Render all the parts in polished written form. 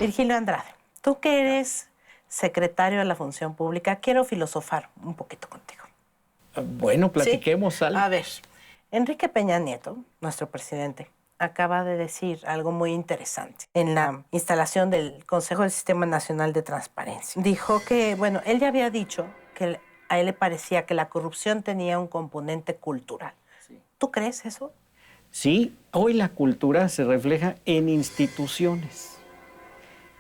Virgilio Andrade, tú que eres secretario de la Función Pública, quiero filosofar un poquito contigo. Bueno, platiquemos, ¿Sí? Ale. A ver, Enrique Peña Nieto, nuestro presidente, acaba de decir algo muy interesante en la instalación del Consejo del Sistema Nacional de Transparencia. Dijo que, bueno, él ya había dicho que a él le parecía que la corrupción tenía un componente cultural. Sí. ¿Tú crees eso? Sí, hoy la cultura se refleja en instituciones.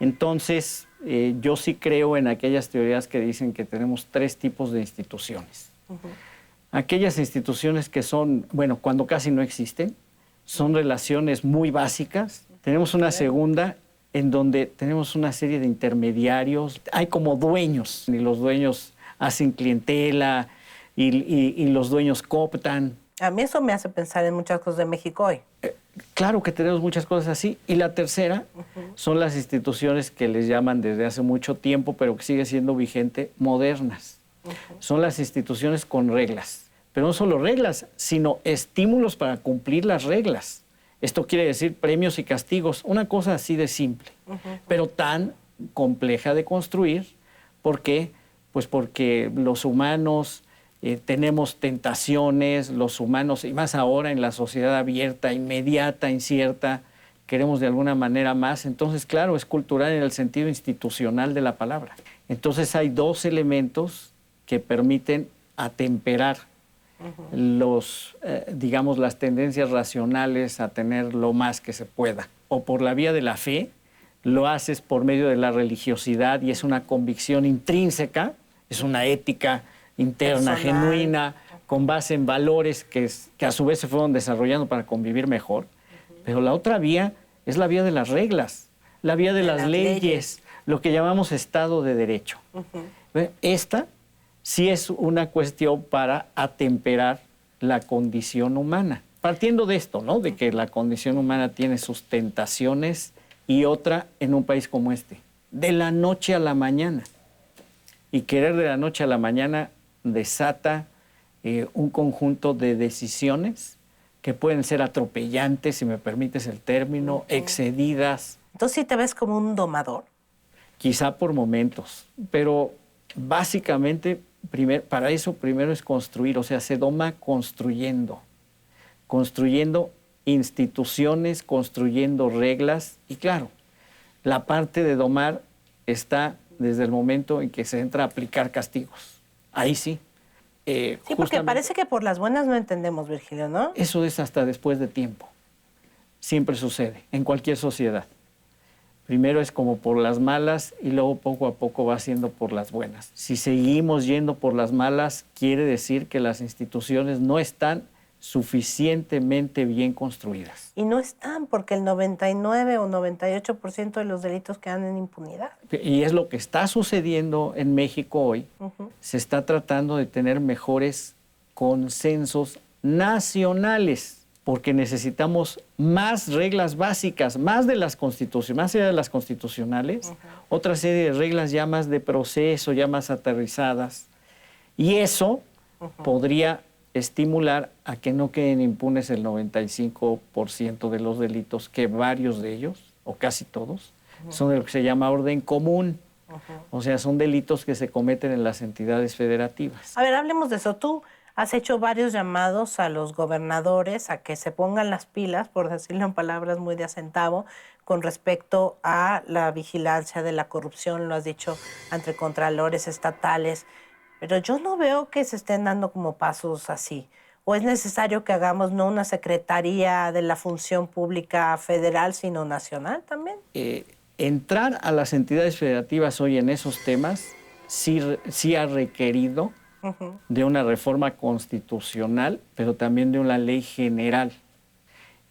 Entonces, yo sí creo en aquellas teorías que dicen que tenemos 3 tipos de instituciones. Aquellas instituciones que son, bueno, cuando casi no existen, son relaciones muy básicas. Tenemos una segunda en donde tenemos una serie de intermediarios. Hay como dueños, y los dueños hacen clientela y los dueños cooptan. A mí eso me hace pensar en muchas cosas de México hoy. Claro que tenemos muchas cosas así. Y la tercera son las instituciones que les llaman desde hace mucho tiempo, pero que sigue siendo vigente, modernas. Son las instituciones con reglas. Pero no solo reglas, sino estímulos para cumplir las reglas. Esto quiere decir premios y castigos, una cosa así de simple, pero tan compleja de construir. ¿Por qué? Pues porque los humanos tenemos tentaciones, los humanos, y más ahora en la sociedad abierta, inmediata, incierta, queremos de alguna manera más. Entonces, claro, es cultural en el sentido institucional de la palabra. Entonces hay 2 elementos que permiten atemperar digamos, las tendencias racionales a tener lo más que se pueda. O por la vía de la fe, lo haces por medio de la religiosidad y es una convicción intrínseca, es una ética interna, personal, genuina, con base en valores que a su vez se fueron desarrollando para convivir mejor. Pero la otra vía es la vía de las reglas, la vía de las leyes, lo que llamamos Estado de Derecho. Esta sí es una cuestión para atemperar la condición humana. Partiendo de esto, ¿no? De que la condición humana tiene sus tentaciones y otra en un país como este. De la noche a la mañana. Y querer de la noche a la mañana desata un conjunto de decisiones que pueden ser atropellantes, si me permites el término, excedidas. Entonces, ¿sí te ves como un domador? Quizá por momentos, pero básicamente para eso primero es construir, o sea, se doma construyendo instituciones, construyendo reglas. Y claro, la parte de domar está desde el momento en que se entra a aplicar castigos. Ahí sí. Sí, porque parece que por las buenas no entendemos, Virgilio, ¿no? Eso es hasta después de tiempo. Siempre sucede, en cualquier sociedad. Primero es como por las malas y luego poco a poco va siendo por las buenas. Si seguimos yendo por las malas, quiere decir que las instituciones no están suficientemente bien construidas. Y no están, porque el 99 o 98% de los delitos quedan en impunidad. Y es lo que está sucediendo en México hoy. Se está tratando de tener mejores consensos nacionales, porque necesitamos más reglas básicas, más de las constitucionales, más allá de las constitucionales, otra serie de reglas ya más de proceso, ya más aterrizadas. Y eso podría estimular a que no queden impunes el 95% de los delitos, que varios de ellos, o casi todos, son de lo que se llama orden común. O sea, son delitos que se cometen en las entidades federativas. A ver, hablemos de eso. Tú has hecho varios llamados a los gobernadores a que se pongan las pilas, por decirlo en palabras muy de a centavo, con respecto a la vigilancia de la corrupción, lo has dicho, ante contralores estatales. Pero yo no veo que se estén dando como pasos así. ¿O es necesario que hagamos no una secretaría de la función pública federal, sino nacional también? Entrar a las entidades federativas hoy en esos temas sí ha requerido de una reforma constitucional, pero también de una ley general.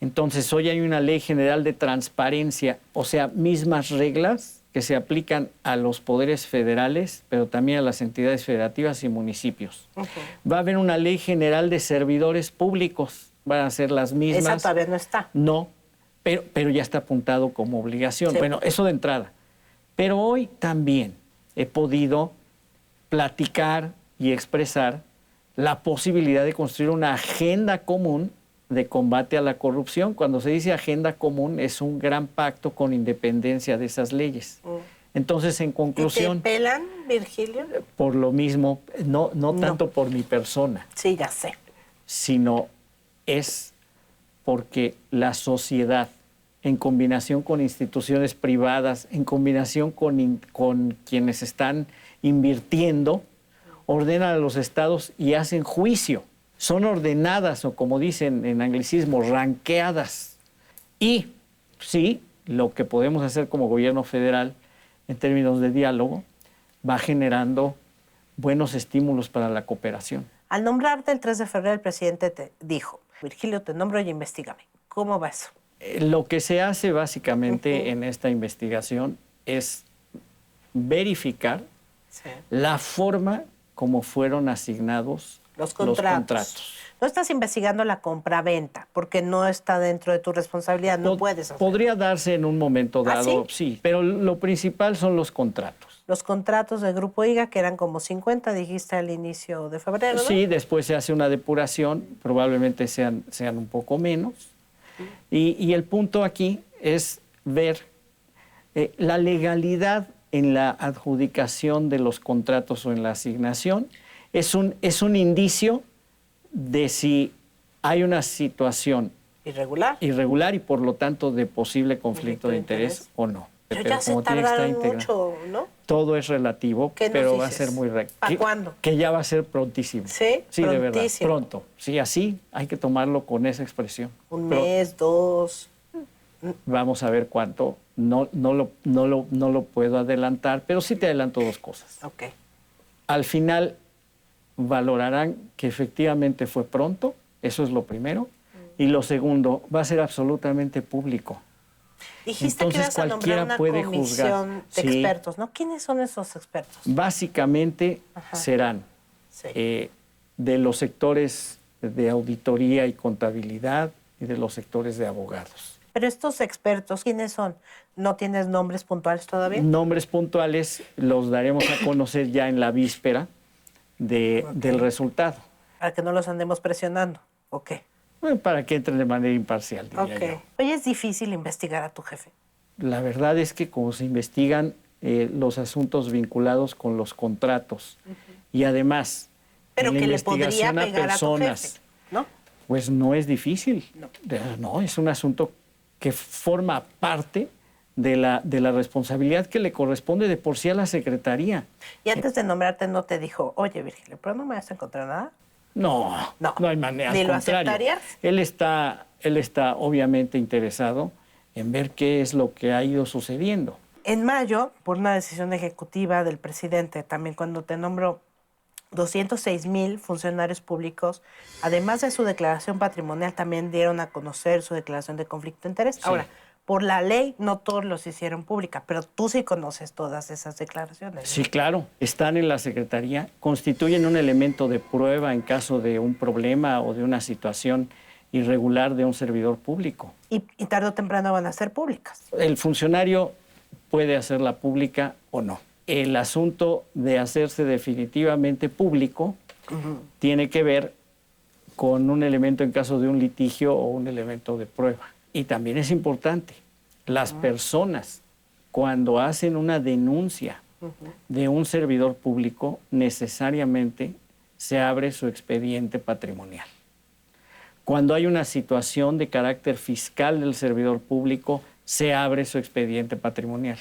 Entonces, hoy hay una ley general de transparencia, o sea, mismas reglas que se aplican a los poderes federales, pero también a las entidades federativas y municipios. Va a haber una ley general de servidores públicos, van a ser las mismas. Esa todavía no está. No, pero ya está apuntado como obligación. Sí. Bueno, eso de entrada. Pero hoy también he podido platicar y expresar la posibilidad de construir una agenda común de combate a la corrupción. Cuando se dice agenda común, es un gran pacto con independencia de esas leyes. Entonces, en conclusión... ¿Y te pelan, Virgilio? Por lo mismo, no tanto por mi persona. Sí, ya sé. Sino es porque la sociedad, en combinación con instituciones privadas, en combinación con quienes están invirtiendo, ordenan a los estados y hacen juicio. Son ordenadas, o como dicen en anglicismo, ranqueadas. Y sí, lo que podemos hacer como gobierno federal en términos de diálogo va generando buenos estímulos para la cooperación. Al nombrarte el 3 de febrero, el presidente te dijo, Virgilio, te nombro y investígame. ¿Cómo va eso? Lo que se hace básicamente en esta investigación es verificar la forma como fueron asignados los contratos. No estás investigando la compraventa, porque no está dentro de tu responsabilidad, no puedes hacerlo. Podría darse en un momento dado, sí, pero lo principal son los contratos. Los contratos del Grupo IGA, que eran como 50, dijiste al inicio de febrero, ¿no? Sí, después se hace una depuración, probablemente sean un poco menos. Y el punto aquí es ver la legalidad en la adjudicación de los contratos o en la asignación. Es un indicio de si hay una situación irregular y por lo tanto de posible conflicto de interés o no. Pero ya se tardaron mucho, ¿no? Todo es relativo, pero va a ser muy recto. ¿Para cuándo? Que ya va a ser prontísimo. Sí, sí, de verdad, pronto. Sí, así hay que tomarlo con esa expresión. Un mes, 2. Vamos a ver cuánto. No lo puedo adelantar, pero sí te adelanto 2 cosas. Ok. Al final valorarán que efectivamente fue pronto, eso es lo primero, y lo segundo, va a ser absolutamente público. Dijiste que ibas a nombrar una comisión de expertos, ¿no? ¿Quiénes son esos expertos? Básicamente serán de los sectores de auditoría y contabilidad y de los sectores de abogados. Pero estos expertos, ¿quiénes son? ¿No tienes nombres puntuales todavía? Nombres puntuales los daremos a conocer ya en la víspera del resultado. Para que no los andemos presionando, ¿o qué? Para que entren de manera imparcial, diría yo. Oye, ¿es difícil investigar a tu jefe? La verdad es que como se investigan los asuntos vinculados con los contratos y además pero en la que investigación le podría pegar a personas, a tu jefe, ¿no? Pues no es difícil. No, es un asunto que forma parte de la responsabilidad que le corresponde de por sí a la Secretaría. Y antes de nombrarte no te dijo, oye, Virgilio, ¿pero no me vas a encontrar nada? No hay manera. ¿Ni al lo contrario. aceptarías? Él está obviamente interesado en ver qué es lo que ha ido sucediendo. En mayo, por una decisión ejecutiva del presidente, también cuando te nombró 206,000 funcionarios públicos, además de su declaración patrimonial, también dieron a conocer su declaración de conflicto de interés. Sí. Ahora, por la ley, no todos los hicieron pública, pero tú sí conoces todas esas declaraciones, ¿no? Sí, claro. Están en la Secretaría, constituyen un elemento de prueba en caso de un problema o de una situación irregular de un servidor público. Y tarde o temprano van a ser públicas. El funcionario puede hacerla pública o no. El asunto de hacerse definitivamente público tiene que ver con un elemento en caso de un litigio o un elemento de prueba. Y también es importante, las personas cuando hacen una denuncia de un servidor público, necesariamente se abre su expediente patrimonial. Cuando hay una situación de carácter fiscal del servidor público, se abre su expediente patrimonial.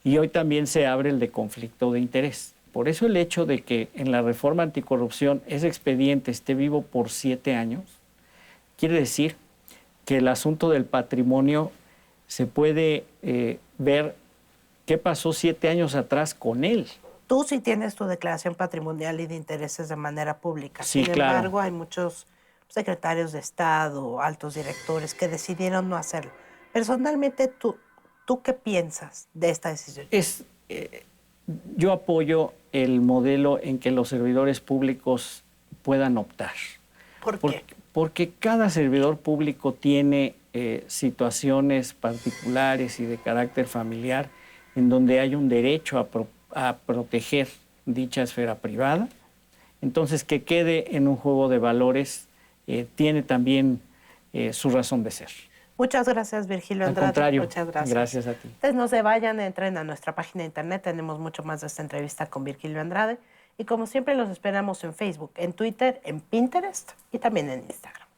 Y hoy también se abre el de conflicto de interés. Por eso el hecho de que en la reforma anticorrupción ese expediente esté vivo por 7 años, quiere decir que el asunto del patrimonio se puede ver qué pasó 7 años atrás con él. Tú sí tienes tu declaración patrimonial y de intereses de manera pública. Sí, Sin claro. embargo, hay muchos secretarios de Estado, altos directores que decidieron no hacerlo. Personalmente, ¿tú qué piensas de esta decisión? Yo apoyo el modelo en que los servidores públicos puedan optar. ¿Por qué? Porque cada servidor público tiene situaciones particulares y de carácter familiar en donde hay un derecho a proteger dicha esfera privada. Entonces, que quede en un juego de valores tiene también su razón de ser. Muchas gracias, Virgilio Andrade. Al contrario, muchas gracias. Gracias a ti. Entonces no se vayan, entren a nuestra página de internet, tenemos mucho más de esta entrevista con Virgilio Andrade. Y como siempre los esperamos en Facebook, en Twitter, en Pinterest y también en Instagram.